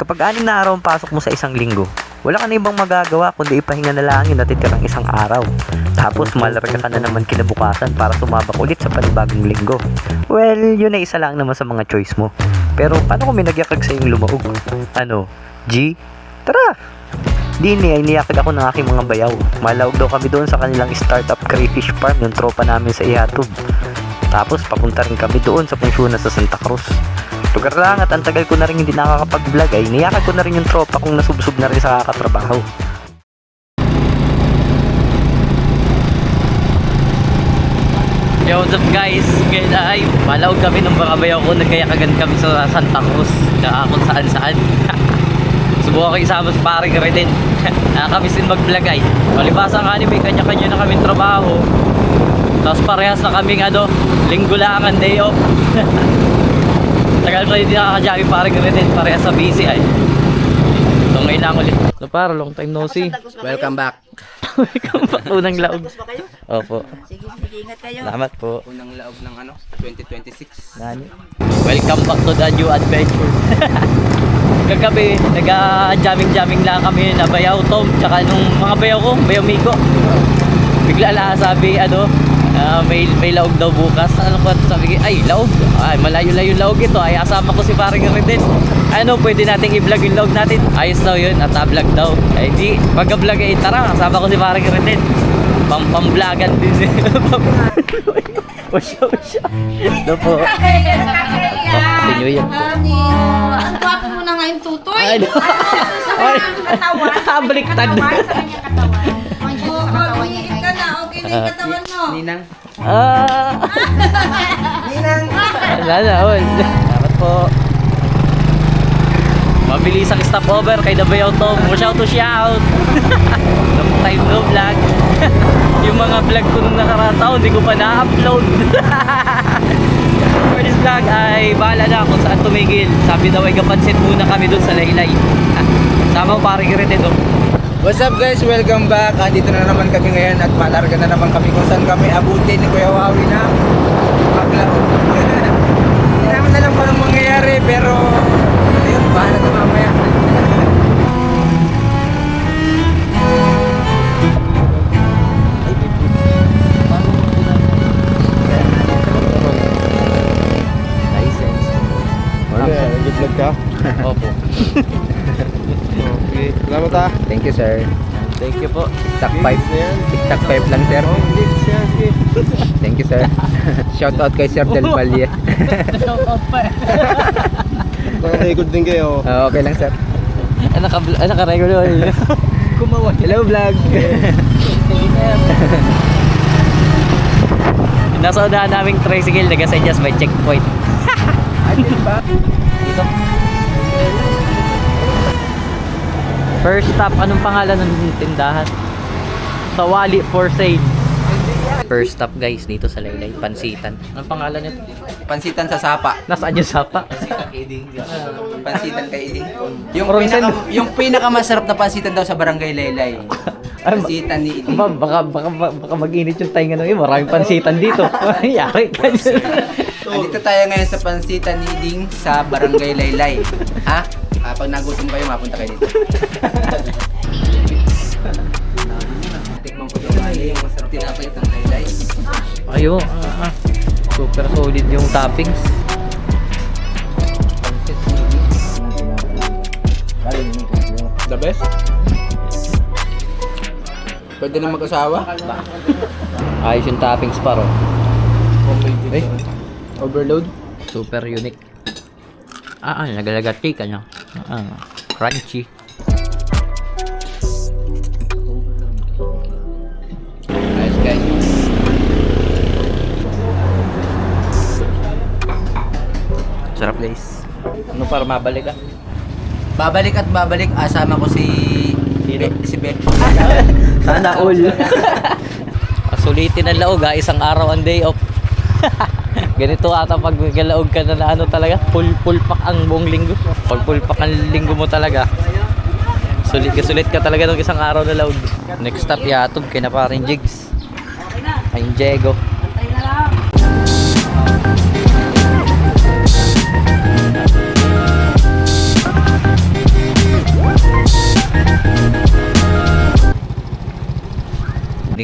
Kapag 6 na araw ang pasok mo sa isang linggo, wala ka na ibang magagawa kundi ipahinga na lang yung natitirang isang araw. Tapos malarga ka na naman kinabukasan para sumabak ulit sa panibagong linggo. Well, yun ay isa lang naman sa mga choice mo. Pero paano kung may nagyakag sa yung lumaog? Ano? G? Tara! Di niyakag ako ng aking mga bayaw. Malaog daw kami doon sa kanilang startup crayfish farm yung tropa namin sa Ihatub. Tapos papunta rin kami doon sa pensyonan sa Santa Cruz. Lugar lang at ang tagal ko na rin hindi nakakapag-vlog ay niyakag ko na rin yung tropa kong nasubsob na rin sa kakatrabaho. Yo, what's up guys? Ngayon ay malaog kami ng mga bayaw ko. Nagkayakagan kami sa Santa Cruz na kung saan saan. Subukan ko isama sa paring rin. Nakakamiss din mag-vlog ay. Palibasa nga ni may kanya-kanya na kaming trabaho. Tapos parehas na kaming linggo lang ang day off. Tagal ko hindi nakakajagi paring rin. Parehas sa busy ay. So ngayon lang ulit. So para long time no see. Welcome back. Welcome back. Unang laog. Opo. Sige, ingat kayo. Salamat po. Unang laog ng 2026. Nani? Welcome back to the new adventure. Kagabi, nag-jamming lang kami na bayaw Tom, tsaka nung mga bayaw ko, bayaw Miko. Bigla lang sabi, may laog daw bukas. Ano ko sabi, ay laog. Ay, malayo-layo laog ito. Ay, asama ko si paring Redden. Pwede nating i-vlog yung laog natin. Ayos daw yun, at vlog daw. Ay, di, pagka-vlog ay tara, asama ko si paring Redden. Pam-vlogan din. Wasya. Ito po. Sinyo yan po. Ang gwapo mo na ngayon, Tutoy. Ay, no. Sa kanyang katawan. Baliktad. Sa kanyang katawan. Sa katawan niya. Ka na, okay na yung katawan mo. Ninang. Ninang. Wala na, Dapat po. Mabilis ang stopover kay Dabayaw Tom. Shout to shout. Long time no vlog. Yung mga vlog ko nung nakaraang taon, hindi ko pa na-upload. For this vlog ay bahala na kung saan tumigil. Sabi daw ay kapansit muna kami dun sa Laylay. Sama ko paring rin ito. What's up guys? Welcome back. Dito na naman kami ngayon at palarga na naman kami kung saan kami abutin ni Kuya Wawi na maglaog. Hindi naman alam kung anong mangyayari pero ayun, bahala na mamaya. Nag-vlog ka? Opo. Okay. Salamat ah. Thank you sir. Thank you po. TikTok 5. TikTok 5 lang sir. Thank you sir. Shout out kay Sir Del Valle. Shout out pa. Naka-record din kayo. Okay lang sir. Naka-regular. Kumawa. Hello vlog. Nasa unahan naming tricycle, nag-suggest by checkpoint. Dito. First stop, anong pangalan ng tindahan? Sawali for sale. First stop guys, dito sa Laylay, Pansitan. Anong pangalan nito? Pansitan sa Sapa. Nasaan yung sapa? Pansitan kay Iding. Ronsen. Yung pinakamasarap na pansitan daw sa Barangay Laylay. Pansitan ni Iding. Baka mag-init yung tainga ng maraming pansitan dito. Yari ka dyan. Andito tayo ngayon sa pansitan ni Iding sa Barangay Laylay. Ha? Pag nagutom kayo, mapunta kayo dito. Tikman ko yung masarap tinapay ng Laylay. Ayo, super solid yung toppings. The best? Pwede na mag-asawa? Ayos yung toppings paro. Eh? Overload? Super unique. Nagalagat chicken niya. Crunchy. Nice guys. Sarap guys. Ano para mabalik ka? Babalik at babalik. Asama ko si Beth. Sana all. Sulitin ang laog isang araw ang day off. Ganito ata pag galaog ka na talaga, full pack ang buong linggo. Pag full pack ang linggo mo talaga, sulit ka talaga ng isang araw na laog. Next stop Ihatub kay na paring Jigs. Ayun Diego.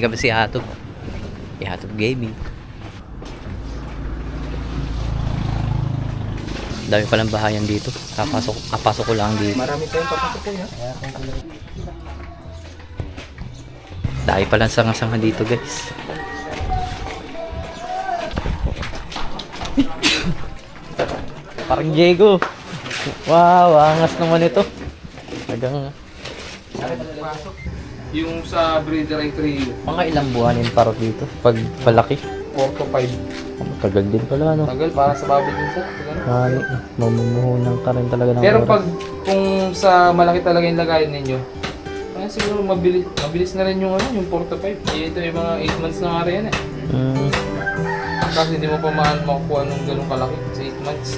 Gaming kami si Hatob. Hatob Gaming. Dami palang bahayan dito. Kapasok ko lang dito. Marami tayong papasok ko, ha? Dami palang sanga-sanga dito, guys. Parang Diego. Wow, angas naman ito. Hanggang Yung sa breeder ay 3, mga ilang buwan yung parot dito. Pag palaki. 4 to 5. Tagal din pala, no? Tagal, para sa baboy din sir. Mamumuhunan ka rin talaga ng Pero oras. pag kung sa malaki talaga yung lagayan ninyo, siguro mabilis na rin yung ano, yung 4 to 5. Ito yung mga 8 months na nga rin yan eh. Kasi hindi mo pa makukuha nung ganun kalaki sa 8 months.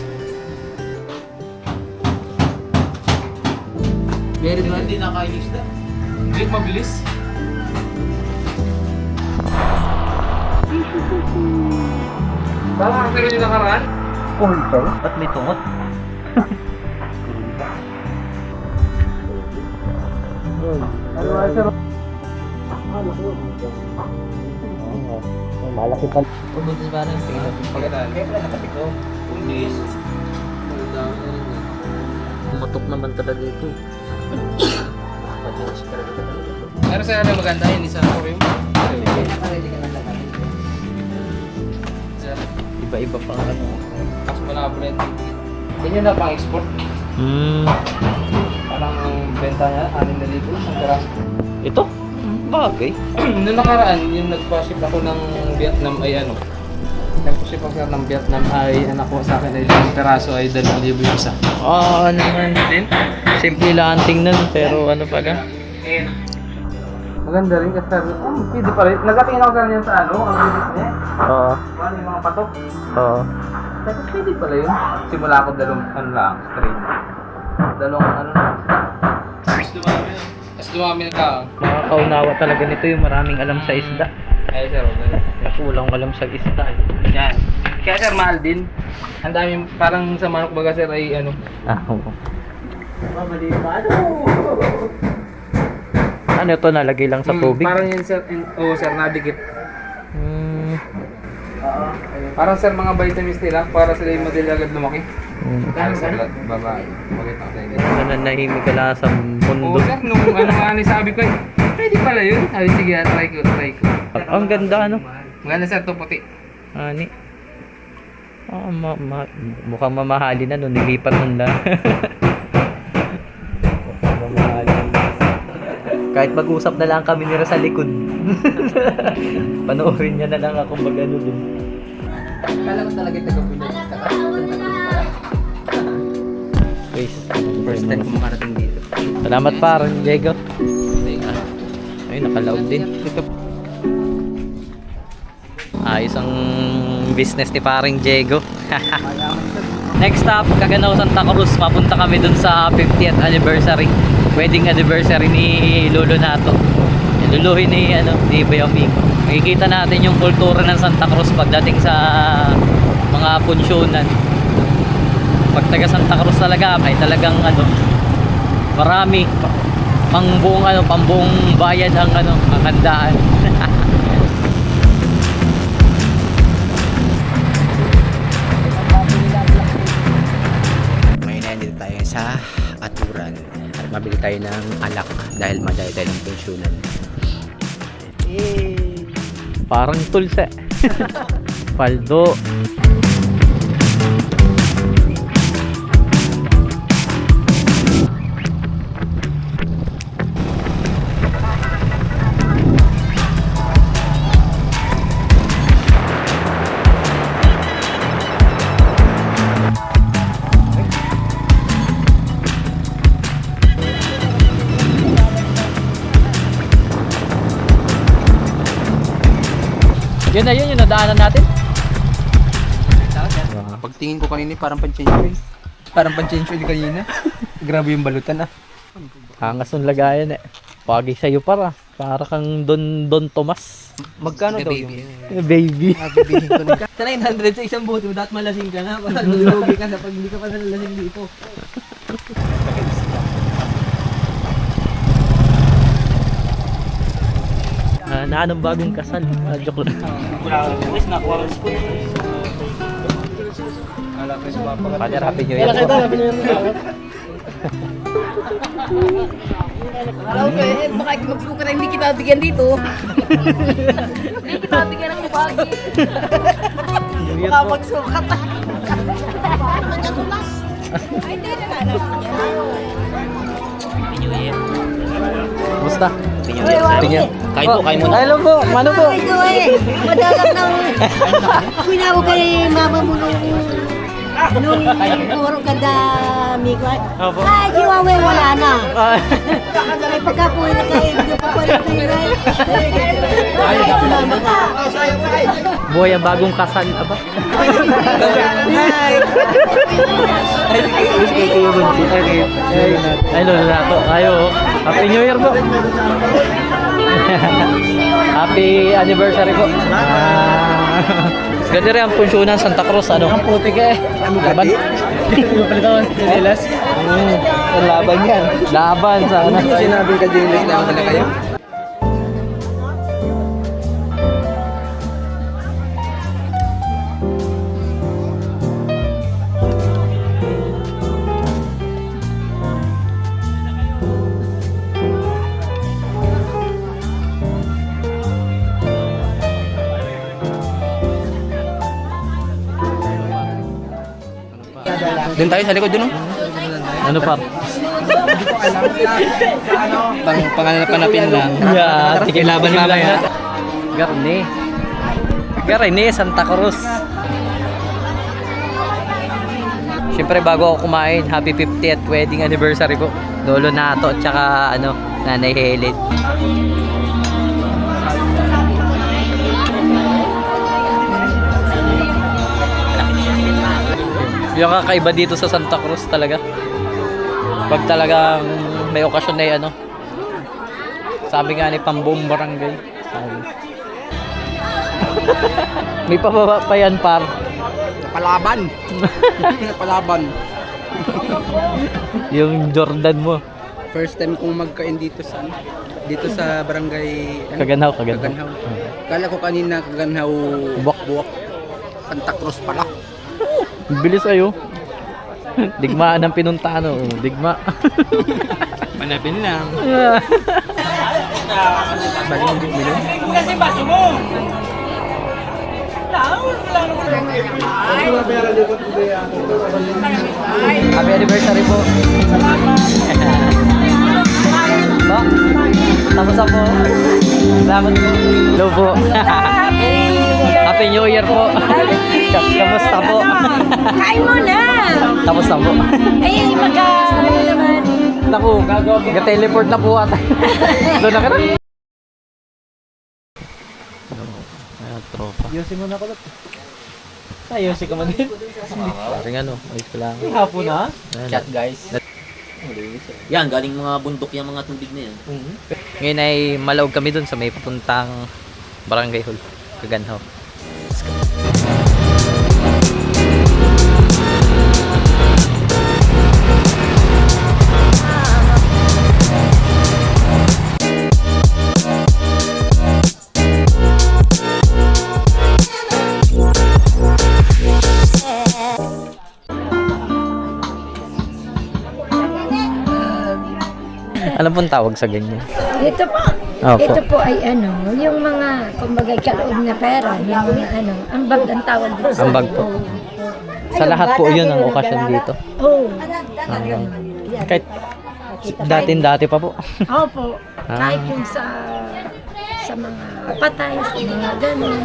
Very bad. Hindi nakainis na. Hindi mabilis. Parang ang tagal yung nakaraan. Ba't may tungot? Malaki pa. Pumunta ba rin? Matok naman talaga ito. Pero sa ano maganda yun, isa na ko yung Iba-iba pa ano. mas malabo-blend. Yan yun na pang-export. Parang ang benta niya, 6,000 isang peraso. Ito? Bagay. Noong nakaraan, yung nagpa-ship ako ng Vietnam ay ano. Nagpa-ship ako ng Vietnam ay anak ko sa akin ay isang peraso ay 2,000 yung isa. Ano naman din? Simple lang ang tingnan pero ano pala? Maganda rin kasi pwede pa rin. Nagatingin ako sa niya sa ano, ang business niya. Oo. Ano yung mga patok. Oo. Tapos pwede pala yun. Simula ako dalawang ano lang, strain. Dalawang ano lang. Mas dumami na ka. Nakakaunawa talaga nito yung maraming alam sa isda. Ay sir, okay. Kulang alam sa isda. Yan. Kaya sir, mahal din. Ang dami, parang sa manok baga sir ay ano. Oo. Ano ito nalagay lang sa tubig? Parang yan sir, sir, nadikit. Parang sir, mga vitamins nila para sila yung madali agad lumaki. Ano sir? Babae. Makita ko tayo. Nananahimik ka lang sa mundo. Oo sir, nung ano nga ni sabi ko, pwede pala yun. Sabi, sige, try ko. Ang ganda ano? Maganda sir, to puti. Ani. Mukhang mamahalin na no, nilipat nun lang. Mukhang mamahalin. Kahit mag-usap na lang kami nila sa likod. Panoorin niya na lang ako mag-ano dun. Kala ko talaga taga-Pinas. Guys, First time ko makarating dito. salamat parang Diego. Ay, nakalaog din. Ayos ang business ni paring Diego. Next stop, Caganaw, Santa Cruz. Mapunta kami dun sa 50th anniversary. Wedding anniversary ni Lolo Nato. Luluhin ni Bayaw Miko. Makikita natin yung kultura ng Santa Cruz pagdating sa mga punsyonan. Pag taga Santa Cruz talaga ay talagang marami pambuong bayan ang ang handaan. Ngayon na dito tayo sa Aturan at mabili tayo ng alak dahil madaya tayo ng pensyonan. Parang tulsa. Paldo. Yun na yun, yung nadaanan natin. Pagtingin ko kanina, parang panchenyo eh. Parang panchenyo din kanina. Grabe yung balutan ah. Hangas ng lagayan eh. Pagi sa'yo para. Para kang Don Tomas. Magkano daw yung Baby. bibihin ko na? Sa 900 sa isang bote, dapat malasing ka na. Para lulugi ka na pag hindi ka pa nalasing dito. na anong bagong kasal. Joke lang. Father, happy new year po. Alam ko eh, baka magsuka na hindi kita bigyan dito. Hindi kita bigyan ng bagi. Baka magsukat. Ay, hindi na na. Kumusta? Tingnan. Kain po, kain muna. Hello po, mano po? Ay, ito eh. Madalang ng... Pinawag ka ni mama mo nung puro ka dami ko. Ay, Chihuahua wala na. Ay, pagkapuhin na kayo, hindi pa pala kayo. Ay, mama ka. Boy, ang bagong kasal. Aba? Ay, lolo na po. Ayo. Happy New Year po. Happy anniversary po. Ganda rin ang punsyonan Santa Cruz. Ano? Ang puti ka eh. Laban. Palitawan. Nilas. Ang laban yan. Laban sa ano. Sinabi ka din lang na kayo? Doon tayo sa likod doon. Ano pa? Panganap-panapin lang. Yeah, tigil laban mamaya. Garne, Santa Cruz. Siyempre bago ako kumain, happy 50th wedding anniversary po. Lolo Nato at saka ano, Nanay Helen. Yung kakaiba dito sa Santa Cruz talaga. Pag talagang may okasyon na ano, sabi nga ni pambuong barangay. May pababa pa yan, par. Palaban. Palaban. Yung Jordan mo. First time kong magkain dito sa barangay Kaganhaw. Kaganhaw. Kala ko kanina Kaganhaw Buwak. Santa Cruz pala. Bilis ayo. Digmaan ang pinuntahan. Oh. Digma. Manapin lang. Happy anniversary po. Po? Tapos ako. Salamat po. Hello po. Happy New Year po. Kamusta po? Kain mo na! Kamusta po? Ay, ano naman. Naku, ga-teleport na po ata. Doon na ka na. Ayan, tropa. Yosin mo na ko. Ayusin ka man din. Parang ano, ayos ko lang. Hapon na. Chat guys. Yan, galing mga bundok yung mga tubig na yan. Ngayon ay malawag kami dun sa may papuntang Barangay Hall, Kaganhaw. Ano pong tawag sa ganyan? Ito po. Opo. Ito po ay ano, yung mga, kumbaga, kaloob na pera, yung mga ano, ambag ang tawag dito. Ambag po. Sa lahat po yun ang okasyon dito. Oo. Kahit dati pa po. Opo. Kahit yung sa mga patay, sa mga ganun,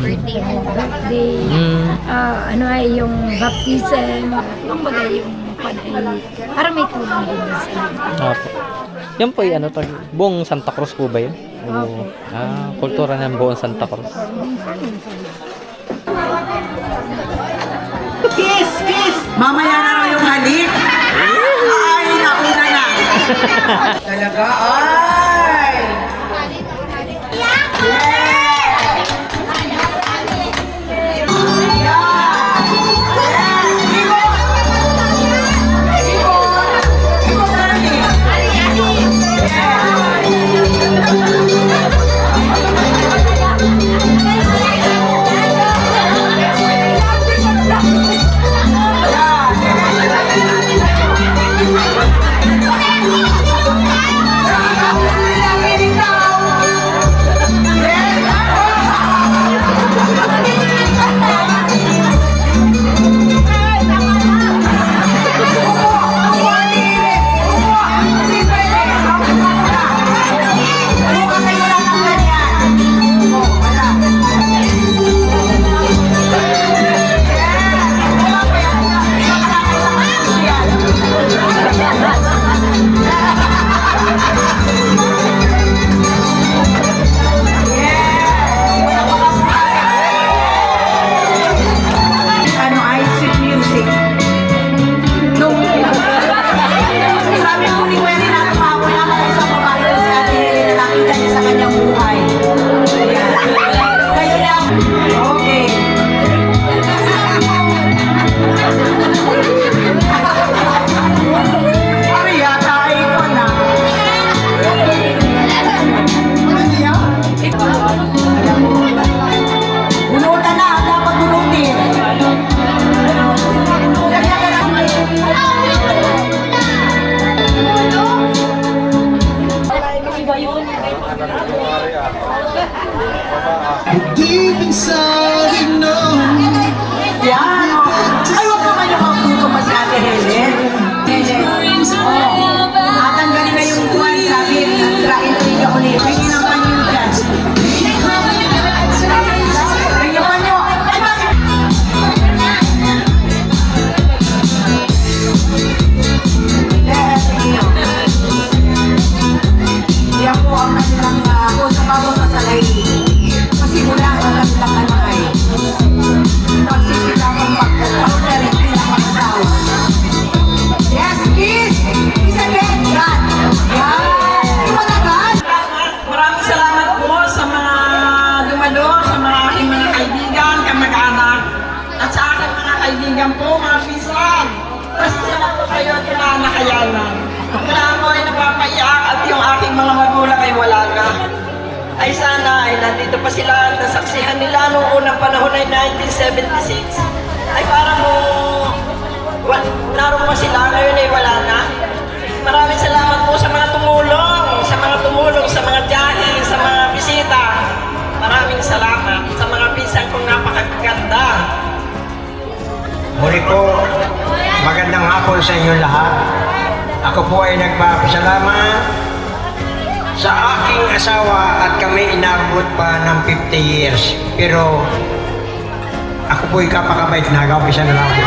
birthday, ano ay yung baptism, kumbaga yung para may tulong din sa Opo. Yan po ay ano, buong Santa Cruz po ba yun? Opo. Kultura ng buong Santa Cruz. Mamaya na raw yung halik. Ay, nauna na. Talaga, ay. Ano ay sweet music. Nung sabi ko ni Wendy na wala mo sa babae ko si Ate Helen na nakita niya sa kanyang buhay. Ayan. Kayo lang. Okay. Ano yata ikaw na? Bunutan na, dapat bunutin. Yan. Ay, huwag naman yung magputo pa si Ate Helen. Helen. Oh. Tatanggalin na yung buwan sa akin. Train tiga ulit. May ginapan yun dyan. May ginapan nyo. Ay, bakit? Yan po ang kanilang ako sa bawat kasalay. Kasi mula ang kanilang kanay. Kasi sila ang pagkakaroon na rin ang mag-asawa. Yes, kiss! Kiss again! Yan! Yan! Ipanagan! Maraming salamat po sa mga dumalo, sa mga aking mga kaibigan, kamag-anak, at sa aking mga kaibigan po, mga pisan. Pasensya po kayo at wala na kayanan. Kaya ako ay napapaiyak at yung aking mga magulang ay wala na. Ay sana ay nandito pa sila at nasaksihan nila noong unang panahon ay 1976. Ay parang naroon pa sila, ngayon ay wala na. Maraming salamat po sa mga tumulong, sa mga tiyahin, sa mga bisita. Maraming salamat sa mga pinsan kong napakaganda. Muli po, magandang hapon sa inyo lahat. Ako po ay nagpapasalamat sa aking asawa at kami inabot pa ng 50 years. Pero ako po ay kapakabait na, umpisa na lang po.